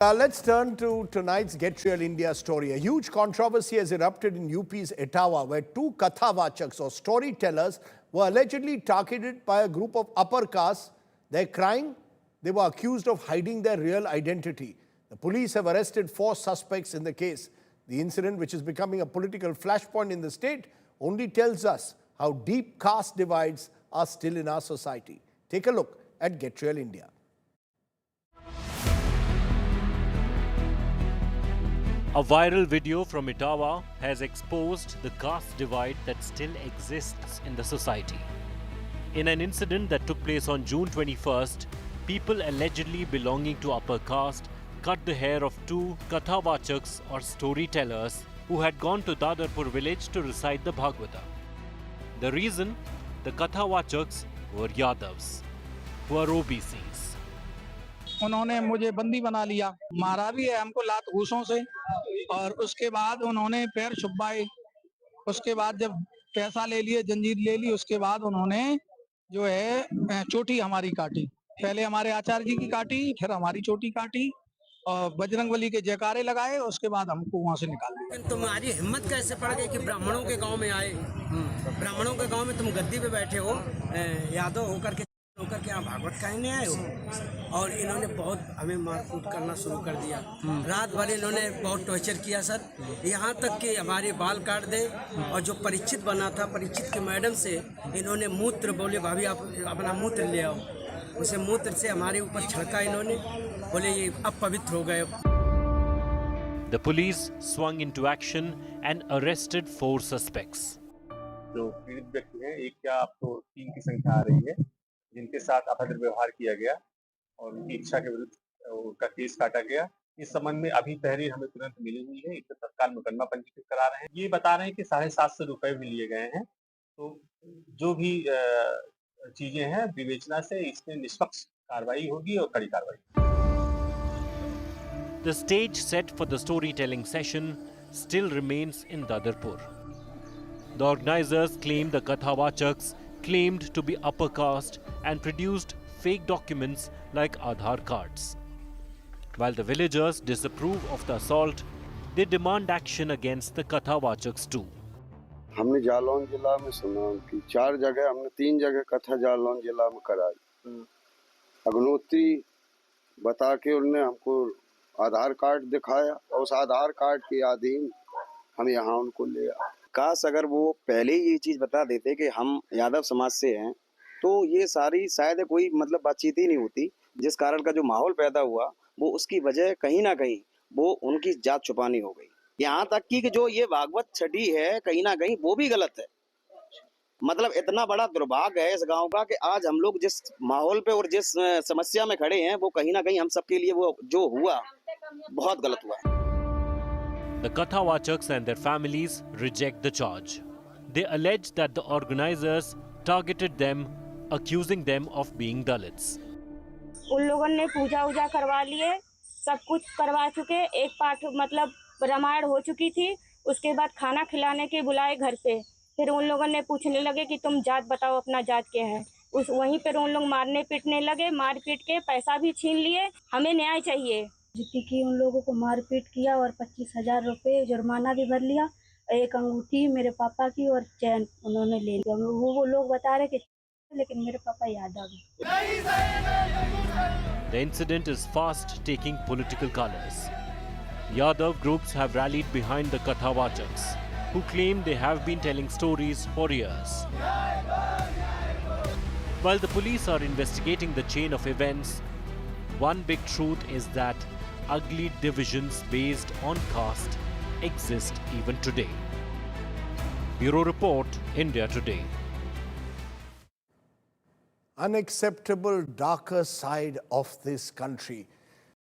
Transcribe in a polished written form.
Let's turn to tonight's Get Real India story. A huge controversy has erupted in UP's Etawah, where two Kathavachaks or storytellers were allegedly targeted by a group of upper castes. They're crying. They were accused of hiding their real identity. The police have arrested 4 suspects in the case. The incident, which is becoming a political flashpoint in the state, only tells us how deep caste divides are still in our society. Take a look at Get Real India. A viral video from Etawah has exposed the caste divide that still exists in the society. In an incident that took place on June 21st, people allegedly belonging to upper caste cut the hair of 2 Kathavachaks or storytellers who had gone to Dadarpur village to recite the Bhagavata. The reason? The Kathavachaks were Yadavs, who are OBCs. उन्होंने मुझे बंदी बना लिया, मारा भी है हमको लात घूसों से, और उसके बाद उन्होंने पैर छुपाए। उसके बाद जब पैसा ले लिए, जंजीर ले ली, उसके बाद उन्होंने जो है चोटी हमारी काटी। पहले हमारे आचार्य जी की काटी, फिर हमारी चोटी काटी और बजरंगबली के जयकारे लगाए। उसके बाद हमको वहां से निकाल दिया। तुम्हारी हिम्मत कैसे पड़ गई कि ब्राह्मणों के गांव में आए? ब्राह्मणों के गांव में तुम गद्दी पे बैठे हो, यादव होकर के यहाँ भागवत कहने आए हो। और इन्होंने बहुत हमें मारकूट करना शुरू कर दिया। रात भर इन्होंने बहुत टॉर्चर किया सर, यहाँ तक कि हमारे बाल काट दे। और जो परीक्षित बना था, परीक्षित के मैडम से इन्होंने मूत्र बोले, भाभी आप अपना मूत्र ले आओ। उसे मूत्र से हमारे ऊपर छिड़का इन्होंने, बोले ये अपवित्र हो गए। The police swung into action and arrested 4 suspects. जो पीड़ित व्यक्ति हैं, एक या अब तो 3 की संख्या आ रही है, जिनके साथ अभद्र व्यवहार किया गया और उनकी इच्छा के विरुद्ध उनका केस काटा गया। इस संबंध में अभी तहरीर हमें तुरंत मिली हुई है, इस पर तत्काल मुकदमा पंजीकृत करा रहे हैं। ये बता रहे हैं कि 750 रुपए भी लिए गए हैं। तो जो भी चीजें हैं विवेचना से इसमें निष्पक्ष कार्रवाई होगी और कड़ी कार्रवाई। The stage set for the storytelling session still remains in Dadarpur. The organizers claim the Kathavachaks claimed to be upper caste and produced fake documents like Aadhaar cards. While the villagers disapprove of the assault, they demand action against the Kathavachaks too. हमने जालौन जिला में सुना कि 4 जगह, हमने 3 जगह कथा जालौन जिला में कराई। अग्नोत्री बता के उन्होंने हमको आधार कार्ड दिखाया और उस आधार कार्ड के अधीन हम यहाँ उनको ले आए। काश अगर वो पहले ही ये चीज बता देते कि हम यादव समाज से हैं, तो ये सारी शायद कोई मतलब बातचीत ही नहीं होती। जिस कारण का जो माहौल पैदा हुआ, वो उसकी वजह कहीं ना कहीं वो उनकी जात छुपानी हो गई। यहाँ तक कि जो ये भागवत छठी है, कहीं ना कहीं वो भी गलत है। मतलब इतना बड़ा दुर्भाग्य है इस गांव का कि आज हम लोग जिस माहौल पे और जिस समस्या में खड़े हैं, वो कहीं ना कहीं हम सबके लिए वो जो हुआ बहुत गलत हुआ। The Kathavachaks and their families reject the charge. They allege that the organizers targeted them, accusing them of being Dalits. उन लोगों ने पूजा उजा करवा लिए, सब कुछ करवा चुके। एक पाठ मतलब रामायण हो चुकी थी, उसके बाद खाना खिलाने के बुलाए घर पे। फिर उन लोगों ने पूछने लगे कि तुम जात बताओ, अपना जात क्या है। वहीं पर उन लोग मारने पीटने लगे, मार पीट के पैसा भी छीन लिए। हमें न्याय चाहिए। जितनी की उन लोगों को मारपीट किया और 25,000 रुपये जुर्माना भी भर लिया। एक अंगूठी मेरे पापा की और चैन उन्होंने ले लिया। वो लोग बता रहे कि लेकिन मेरे पापा यादव हैं। The incident is fast taking political colors. Yadav groups have rallied behind the Kathavachaks, who claim they have been telling stories for years. While the police are investigating the chain of events, one big truth is that ugly divisions based on caste exist even today. Bureau Report, India Today. Unacceptable darker side of this country.